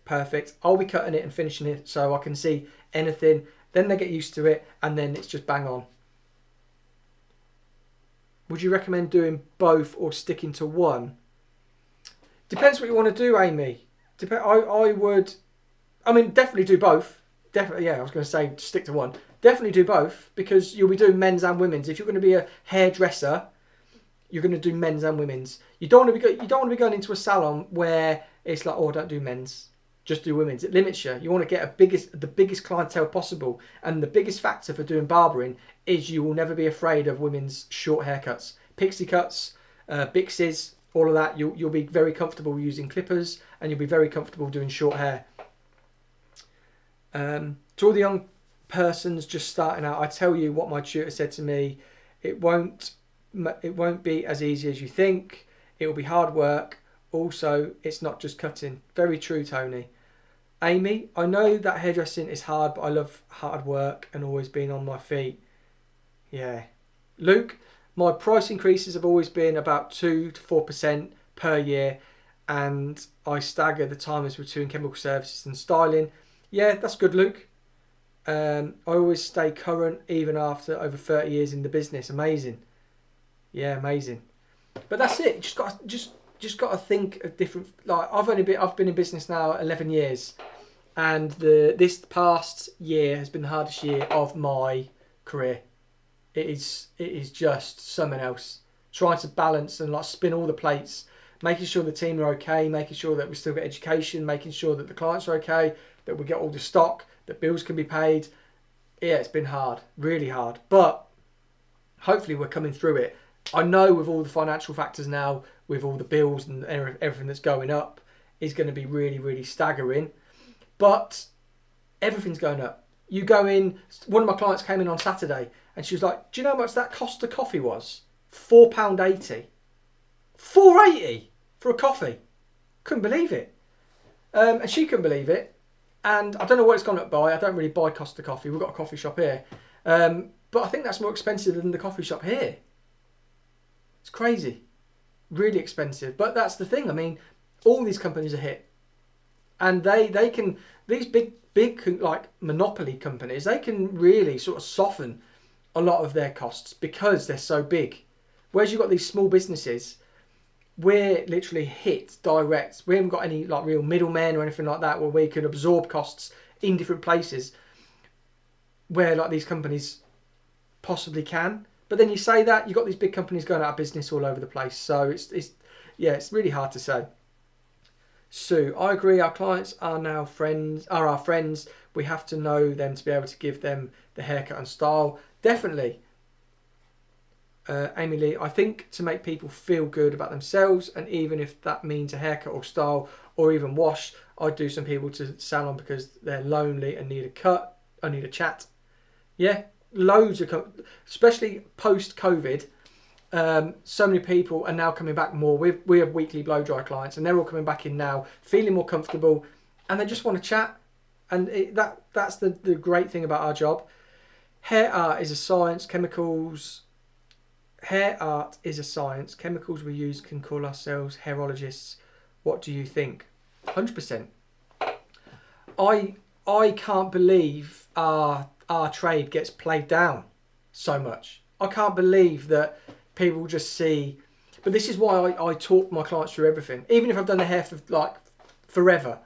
perfect. I'll be cutting it and finishing it so I can see anything. Then they get used to it, and then it's just bang on. Would you recommend doing both or sticking to one? Depends what you want to do, Amy. I would, definitely do both. Definitely, yeah, I was going to say stick to one. Definitely do both, because you'll be doing men's and women's. If you're going to be a hairdresser, you're going to do men's and women's. You don't want to be going into a salon where it's like, oh, don't do men's, just do women's. It limits you. You want to get the biggest clientele possible. And the biggest factor for doing barbering is you will never be afraid of women's short haircuts, pixie cuts, bixies, all of that. You'll be very comfortable using clippers, and you'll be very comfortable doing short hair. To all the young persons just starting out, I tell you what my tutor said to me: it won't be as easy as you think. It will be hard work. Also, it's not just cutting. Very true, Tony. Amy, I know that hairdressing is hard, but I love hard work and always being on my feet. Yeah. Luke, my price increases have always been about 2 to 4% per year, and I stagger the timers between chemical services and styling. Yeah, that's good, Luke. I always stay current even after over 30 years in the business. Amazing. Yeah, amazing. But that's it. Just got to think of different. Like I've been in business now 11 years, And this past year has been the hardest year of my career. It is just something else. Trying to balance and like spin all the plates, making sure the team are okay, making sure that we still get education, making sure that the clients are okay, that we get all the stock, that bills can be paid. Yeah, it's been hard, really hard. But hopefully we're coming through it. I know with all the financial factors now, with all the bills and everything that's going up, is going to be really, really staggering. But everything's going up. You go in, one of my clients came in on Saturday and she was like, do you know how much that Costa coffee was? £4.80. £4.80 for a coffee. Couldn't believe it. And she couldn't believe it. And I don't know what it's gone up by. I don't really buy Costa coffee. We've got a coffee shop here. But I think that's more expensive than the coffee shop here. It's crazy. Really expensive. But that's the thing. I mean, all these companies are hit. And they can, these big like monopoly companies, they can really sort of soften a lot of their costs because they're so big. Whereas you've got these small businesses, we're literally hit direct. We haven't got any like real middlemen or anything like that where we can absorb costs in different places where like these companies possibly can. But then you say that, you've got these big companies going out of business all over the place. So it's really hard to say. Sue, I agree. Our clients are now our friends. We have to know them to be able to give them the haircut and style. Definitely. Amy Lee, I think to make people feel good about themselves, and even if that means a haircut or style or even wash, I'd do some people to the salon because they're lonely and need a cut. I need a chat. Yeah, loads of, especially post-COVID. So many people are now coming back more. We have weekly blow dry clients and they're all coming back in now, feeling more comfortable, and they just want to chat. And that's the great thing about our job. Hair art is a science. Hair art is a science. Chemicals we use can call ourselves hairologists. What do you think? 100%. I can't believe our trade gets played down so much. I can't believe that people just see. But this is why I talk my clients through everything. Even if I've done their hair for like forever,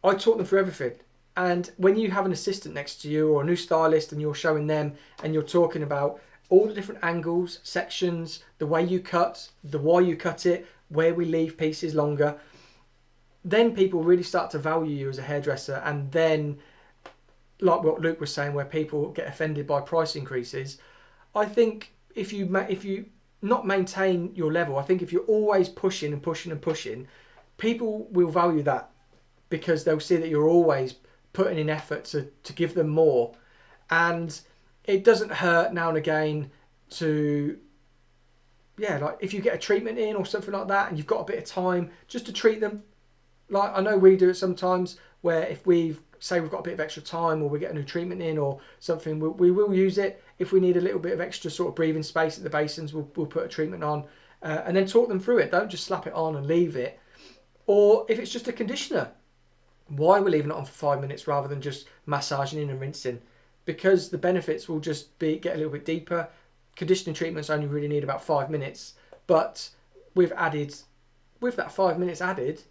I talk them through everything. And when you have an assistant next to you or a new stylist and you're showing them and you're talking about all the different angles, sections, the way you cut, the why you cut it, where we leave pieces longer, then people really start to value you as a hairdresser. And then, like what Luke was saying, where people get offended by price increases, I think if you not maintain your level, I think if you're always pushing and pushing and pushing, people will value that because they'll see that you're always putting in effort to give them more. And it doesn't hurt now and again to, yeah, like if you get a treatment in or something like that and you've got a bit of time just to treat them. Like I know we do it sometimes where if we've got a bit of extra time or we get a new treatment in or something, we will use it. If we need a little bit of extra sort of breathing space at the basins, we'll put a treatment on and then talk them through it. Don't just slap it on and leave it. Or if it's just a conditioner, why we're leaving it on for 5 minutes rather than just massaging in and rinsing? Because the benefits will just get a little bit deeper. Conditioning treatments only really need about 5 minutes, but with that 5 minutes added,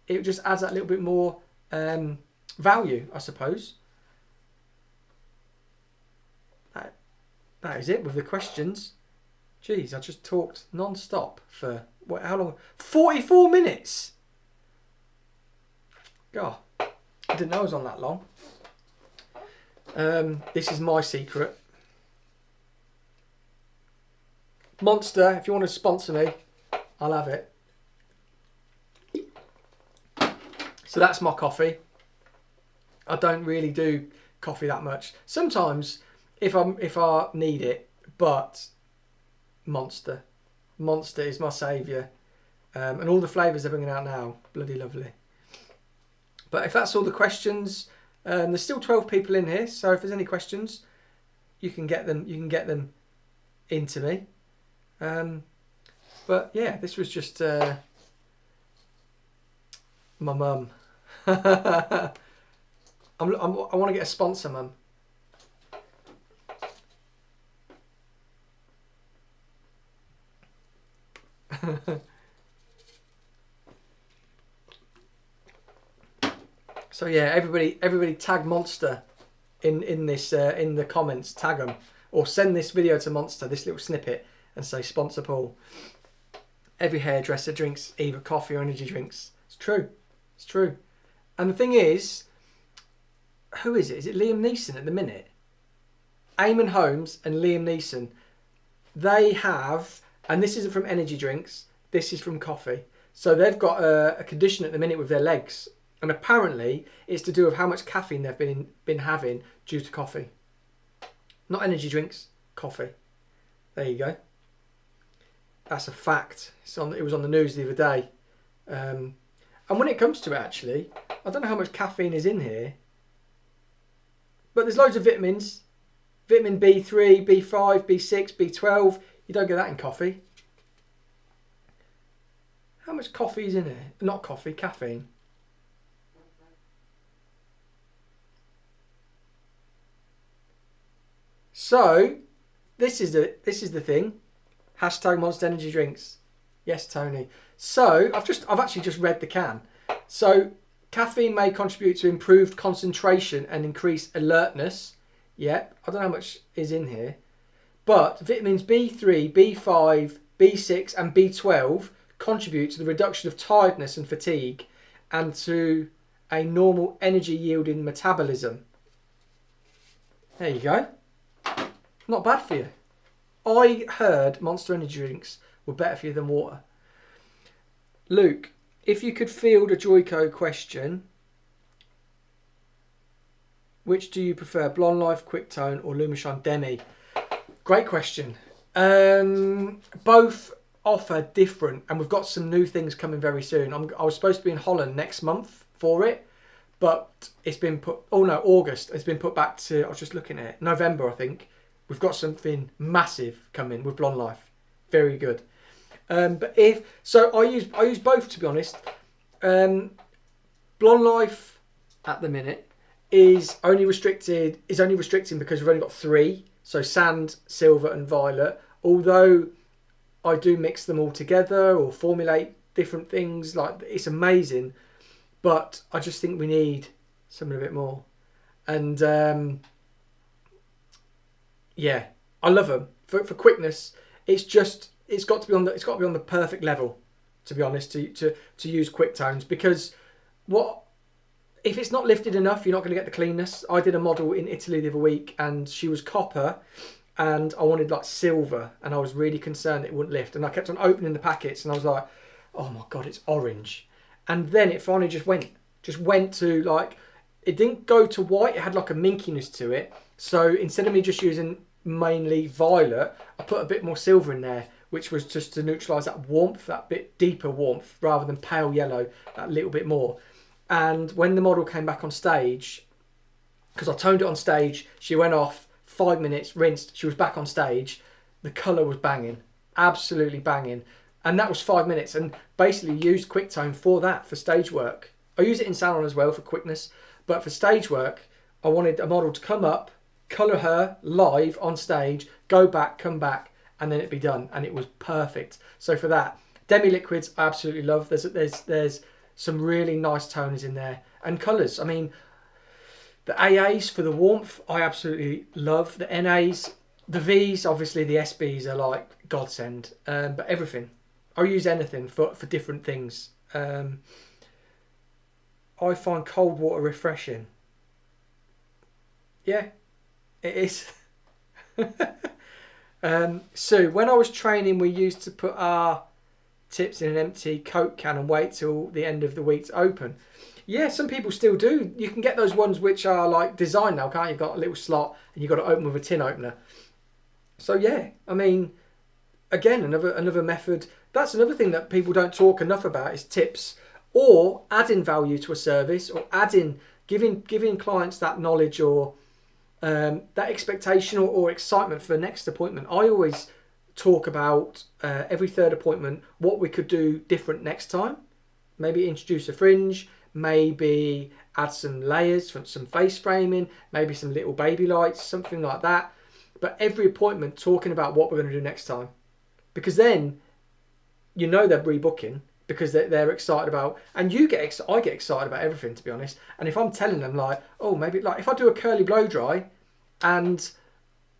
it just adds that little bit more value, I suppose. That is it with the questions. Jeez, I just talked non-stop for how long? 44 minutes. God, I didn't know I was on that long. This is my secret. Monster, if you want to sponsor me, I'll have it. So that's my coffee. I don't really do coffee that much. Sometimes if I need it, but Monster is my saviour. And all the flavours they're bringing out now, bloody lovely. But if that's all the questions, there's still 12 people in here, so if there's any questions, you can get them into me. But yeah, this was just my mum. I want to get a sponsor, mum. So yeah, everybody tag Monster in this in the comments. Tag them or send this video to Monster, this little snippet, and say sponsor Paul. Every hairdresser drinks either coffee or energy drinks. It's true. It's true. And the thing is, who is it? Is it Liam Neeson at the minute? Eamon Holmes and Liam Neeson. They have, and this isn't from energy drinks, this is from coffee. So they've got a condition at the minute with their legs. And apparently it's to do with how much caffeine they've been having due to coffee. Not energy drinks, coffee. There you go. That's a fact. It was on the news the other day. And when it comes to it, actually, I don't know how much caffeine is in here. But there's loads of vitamins. Vitamin B3, B5, B6, B12. You don't get that in coffee. How much coffee is in here? Not coffee, caffeine. So, this is the thing. Hashtag Monster Energy Drinks. Yes, Tony. So, I've actually just read the can. So, caffeine may contribute to improved concentration and increased alertness. Yep, I don't know how much is in here. But vitamins B3, B5, B6 and B12 contribute to the reduction of tiredness and fatigue and to a normal energy yielding metabolism. There you go. Not bad for you. I heard Monster Energy drinks were better for you than water. Luke, if you could field a Joyco question, which do you prefer, Blonde Life Quicktone or Lumishine Demi? Great question. Both offer different, and we've got some new things coming very soon. I was supposed to be in Holland next month for it, but it's been put, oh no, August. It's been put back to, I was just looking at it, November, I think. We've got something massive coming with Blonde Life. Very good. But I use both, to be honest. Blonde Life at the minute is only restricting because we've only got 3. So sand, silver and violet. Although I do mix them all together or formulate different things, like it's amazing. But I just think we need something a bit more. And yeah, I love them for quickness. It's got to be on the perfect level, to be honest, to use quick tones, because if it's not lifted enough, you're not going to get the cleanness. I did a model in Italy the other week and she was copper and I wanted like silver, and I was really concerned it wouldn't lift, and I kept on opening the packets and I was like, oh my god, it's orange. And then it finally just went to, like, it didn't go to white, it had like a minkiness to it. So instead of me just using mainly violet, I put a bit more silver in there, which was just to neutralise that warmth, that bit deeper warmth, rather than pale yellow, that little bit more. And when the model came back on stage, because I toned it on stage, she went off, 5 minutes, rinsed, she was back on stage, the colour was banging, absolutely banging. And that was 5 minutes, and basically used QuickTone for that, for stage work. I use it in salon as well for quickness, but for stage work, I wanted a model to come up, colour her live on stage, go back, come back, and then it'd be done, and it was perfect. So for that, demi liquids I absolutely love. There's some really nice toners in there, and colours. I mean, the AAs for the warmth I absolutely love. The NAs, the Vs, obviously the SBs are like godsend. But everything, I use anything for different things. I find cold water refreshing. Yeah, it is. So when I was training, we used to put our tips in an empty Coke can and wait till the end of the week to open. Yeah, some people still do. You can get those ones which are like designed now, can't you? You've got a little slot and you've got to open with a tin opener. So yeah, I mean, again, another method. That's another thing that people don't talk enough about, is tips, or adding value to a service, or giving clients that knowledge, or that expectation or excitement for the next appointment. I always talk about every third appointment what we could do different next time. Maybe introduce a fringe, maybe add some layers, some face framing, maybe some little baby lights, something like that. But every appointment talking about what we're going to do next time, because then you know they're rebooking. because they're excited about, and I get excited about everything, to be honest. And if I'm telling them like, oh, maybe like if I do a curly blow dry, and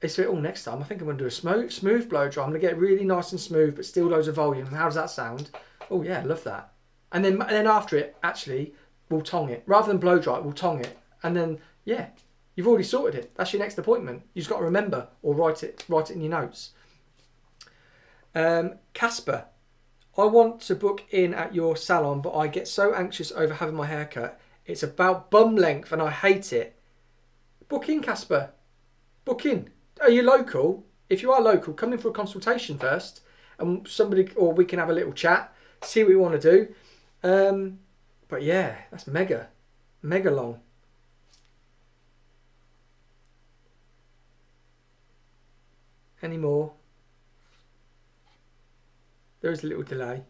they say, oh, next time I think I'm going to do a smooth blow dry. I'm going to get it really nice and smooth, but still loads of volume. How does that sound? Oh yeah, I love that. And then after it, actually, we'll tong it rather than blow dry. We'll tong it, and then yeah, you've already sorted it. That's your next appointment. You've just got to remember or write it in your notes. Casper, I want to book in at your salon, but I get so anxious over having my hair cut. It's about bum length and I hate it. Book in, Casper. Book in. Are you local? If you are local, come in for a consultation first, and we can have a little chat, see what you want to do. But yeah, that's mega long. Any more? There is a little delay,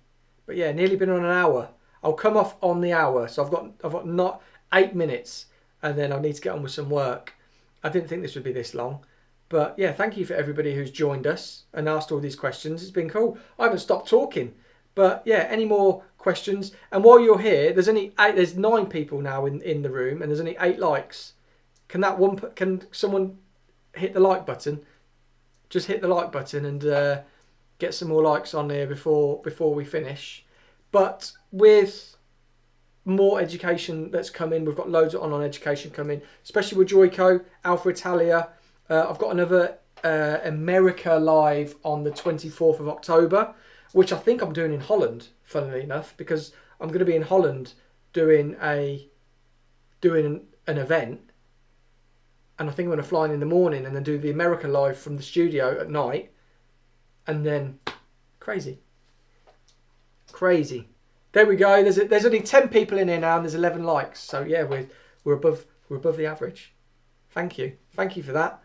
but yeah, nearly been on an hour. I'll come off on the hour, so I've got not 8 minutes, and then I'll need to get on with some work. I didn't think this would be this long, but yeah, thank you for everybody who's joined us and asked all these questions. It's been cool. I haven't stopped talking, but yeah, any more questions? And while you're here, there's 9 people now in the room, and there's only 8 likes. Can someone hit the like button? Just hit the like button and get some more likes on there before we finish. But with more education that's coming, we've got loads of online education coming, especially with Joico, Alpha Italia. I've got another America Live on the 24th of October, which I think I'm doing in Holland, funnily enough, because I'm going to be in Holland doing an event, and I think I'm going to fly in the morning and then do the America Live from the studio at night. And then, crazy. There we go. There's only 10 people in here now, and there's 11 likes. So yeah, we're above the average. Thank you for that.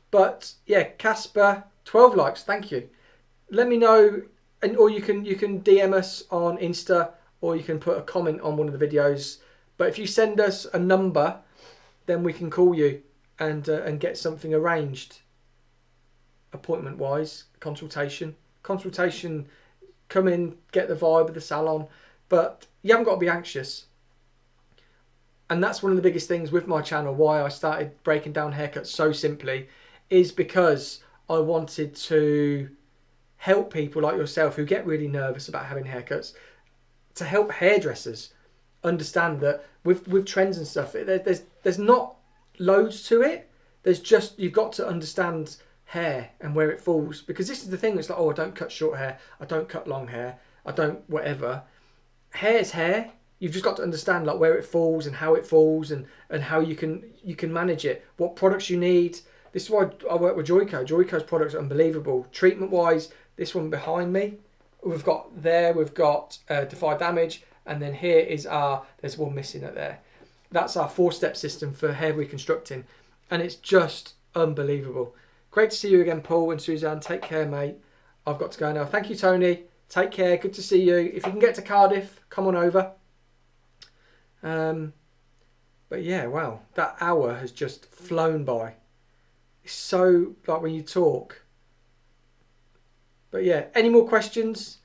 But yeah, Casper, 12 likes. Thank you. Let me know, or you can DM us on Insta, or you can put a comment on one of the videos. But if you send us a number, then we can call you and get something arranged. Appointment wise, consultation, come in, get the vibe of the salon, but you haven't got to be anxious. And that's one of the biggest things with my channel, why I started breaking down haircuts so simply, is because I wanted to help people like yourself who get really nervous about having haircuts, to help hairdressers understand that with trends and stuff, there's not loads to it. There's just, you've got to understand hair and where it falls, because this is the thing. It's like, oh, I don't cut short hair, I don't cut long hair, I don't whatever. Hair's hair. You've just got to understand like where it falls and how it falls, and how you can manage it, what products you need. This is why I work with Joico. Joico's products are unbelievable. Treatment wise, this one behind me, we've got Defy Damage, and then here is there's one missing at there. That's our 4-step system for hair reconstructing, and it's just unbelievable. Great to see you again, Paul and Suzanne. Take care, mate. I've got to go now. Thank you, Tony. Take care. Good to see you. If you can get to Cardiff, come on over. But yeah, wow, that hour has just flown by. It's so, like, when you talk. But yeah, any more questions?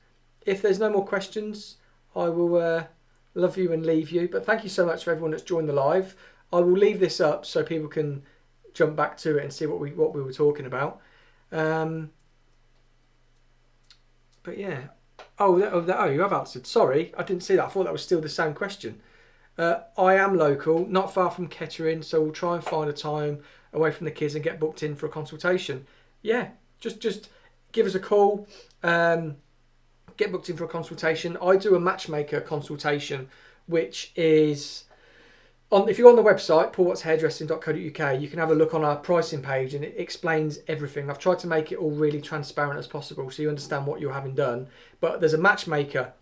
If there's no more questions, I will love you and leave you. But thank you so much for everyone that's joined the live. I will leave this up so people can jump back to it and see what we were talking about. But yeah. Oh, you have answered. Sorry, I didn't see that. I thought that was still the same question. I am local, not far from Kettering, so we'll try and find a time away from the kids and get booked in for a consultation. Yeah, just give us a call. Get booked in for a consultation. I do a matchmaker consultation, which is if you're on the website paulwattshairdressing.co.uk, you can have a look on our pricing page, and it explains everything. I've tried to make it all really transparent as possible so you understand what you're having done. But there's a matchmaker.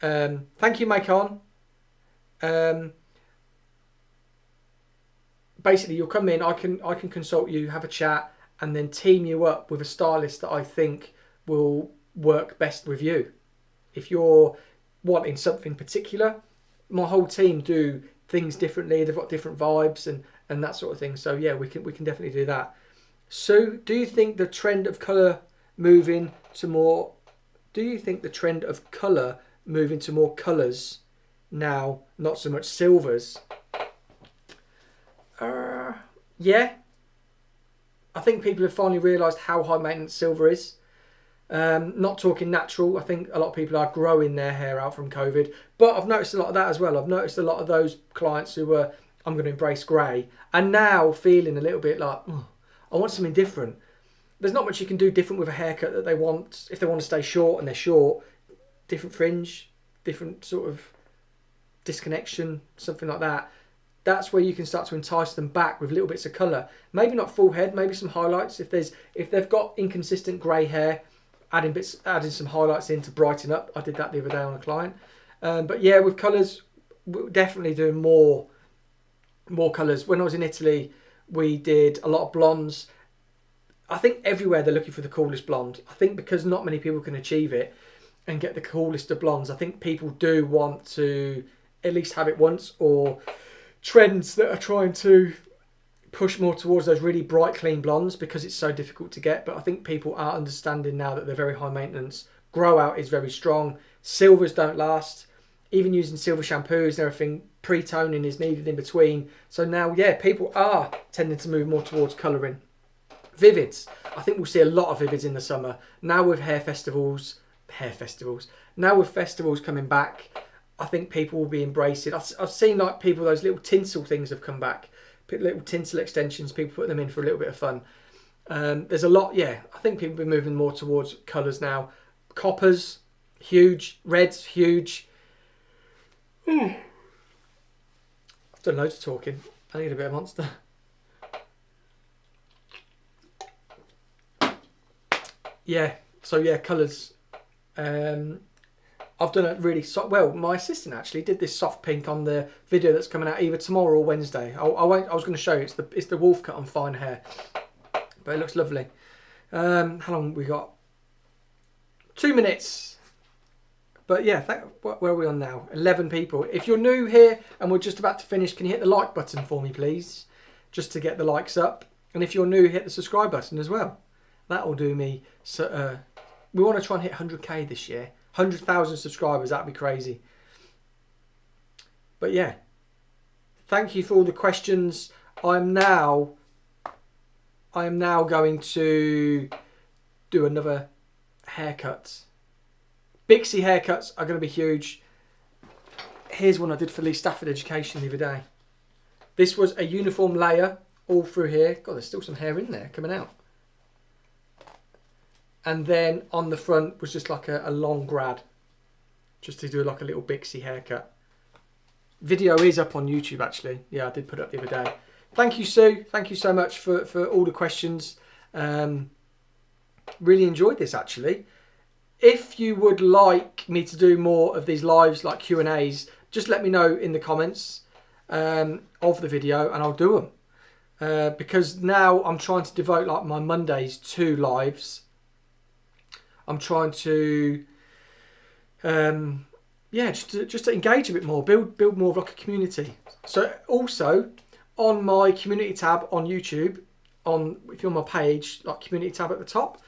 Thank you, Macon. Basically, you'll come in, I can consult you, have a chat, and then team you up with a stylist that I think will work best with you. If you're wanting something particular, my whole team do things differently. They've got different vibes and that sort of thing. So yeah, we can definitely do that. So do you think the trend of colour moving to more Do you think the trend of colour moving to more colours now, not so much silvers? Yeah. I think people have finally realised how high maintenance silver is. Not talking natural. I think a lot of people are growing their hair out from COVID. But I've noticed a lot of that as well. I've noticed a lot of those clients who were, I'm going to embrace grey, and now feeling a little bit like, oh, I want something different. There's not much you can do different with a haircut that they want. If they want to stay short and they're short, different fringe, different sort of disconnection, something like that. That's where you can start to entice them back with little bits of colour. Maybe not full head, maybe some highlights. If they've got inconsistent grey hair, adding some highlights in to brighten up. I did that the other day on a client. But yeah, with colours, we're definitely doing more colours. When I was in Italy, we did a lot of blondes. I think everywhere they're looking for the coolest blonde. I think because not many people can achieve it and get the coolest of blondes, I think people do want to at least have it once, or trends that are trying to push more towards those really bright, clean blondes because it's so difficult to get. But I think people are understanding now that they're very high maintenance. Grow out is very strong. Silvers don't last. Even using silver shampoos and everything, pre-toning is needed in between. So now, yeah, people are tending to move more towards colouring. Vivids. I think we'll see a lot of vivids in the summer. Now with now with festivals coming back, I think people will be embracing. I've seen like people, those little tinsel things have come back. Little tinsel extensions, people put them in for a little bit of fun. There's a lot, yeah. I think people will be moving more towards colours now. Coppers, huge. Reds, huge. I've done loads of talking. I need a bit of Monster. Yeah, so yeah, colours. I've done a really well. My assistant actually did this soft pink on the video that's coming out either tomorrow or Wednesday. I was going to show you. It's the wolf cut on fine hair, but it looks lovely. How long have we got? 2 minutes. But yeah, where are we on now? 11 people. If you're new here and we're just about to finish, can you hit the like button for me, please, just to get the likes up? And if you're new, hit the subscribe button as well. That will do me. So we want to try and hit 100k this year. 100,000 subscribers, that'd be crazy. But yeah, thank you for all the questions. I am now going to do another haircut. Bixie haircuts are going to be huge. Here's one I did for Lee Stafford Education the other day. This was a uniform layer all through here. God, there's still some hair in there coming out. And then on the front was just like a long grad, just to do like a little Bixie haircut. Video is up on YouTube actually. Yeah, I did put it up the other day. Thank you, Sue. Thank you so much for all the questions. Really enjoyed this actually. If you would like me to do more of these lives like Q&As, just let me know in the comments of the video and I'll do them. Because now I'm trying to devote like my Mondays to lives. I'm trying to, yeah, just to engage a bit more, build more of like a community. So also on my community tab on YouTube, if you're on my page, like community tab at the top,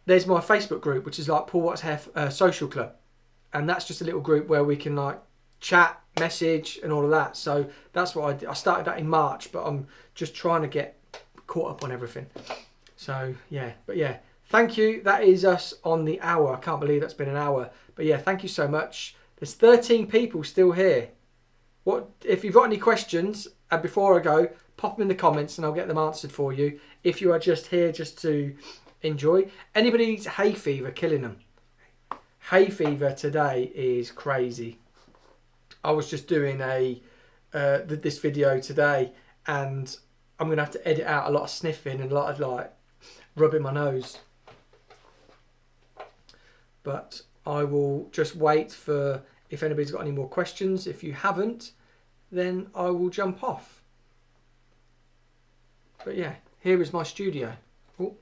there's my Facebook group, which is like Paul Watts Hair Social Club, and that's just a little group where we can like chat, message, and all of that. So that's what I did. I started that in March, but I'm just trying to get caught up on everything. So yeah, but yeah. Thank you. That is us on the hour. I can't believe that's been an hour. But yeah, thank you so much. There's 13 people still here. What if you've got any questions, and before I go, pop them in the comments and I'll get them answered for you. If you are just here just to enjoy. Anybody's hay fever killing them? Hay fever today is crazy. I was just doing this video today and I'm going to have to edit out a lot of sniffing and a lot of like rubbing my nose. But I will just wait for if anybody's got any more questions. If you haven't, then I will jump off. But yeah, here is my studio. Ooh.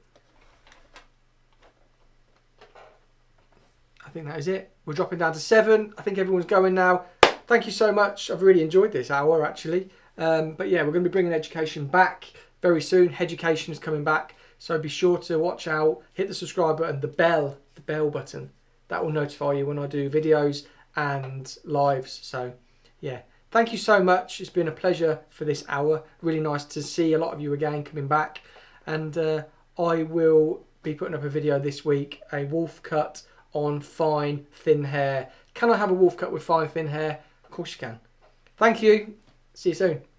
I think that is it. We're dropping down to 7. I think everyone's going now. Thank you so much. I've really enjoyed this hour actually. But yeah, we're going to be bringing education back very soon. Education is coming back. So be sure to watch out, hit the subscribe button, the bell button. That will notify you when I do videos and lives. So yeah, thank you so much. It's been a pleasure for this hour. Really nice to see a lot of you again coming back. And I will be putting up a video this week, a wolf cut on fine thin hair. Can I have a wolf cut with fine thin hair? Of course you can. Thank you. See you soon.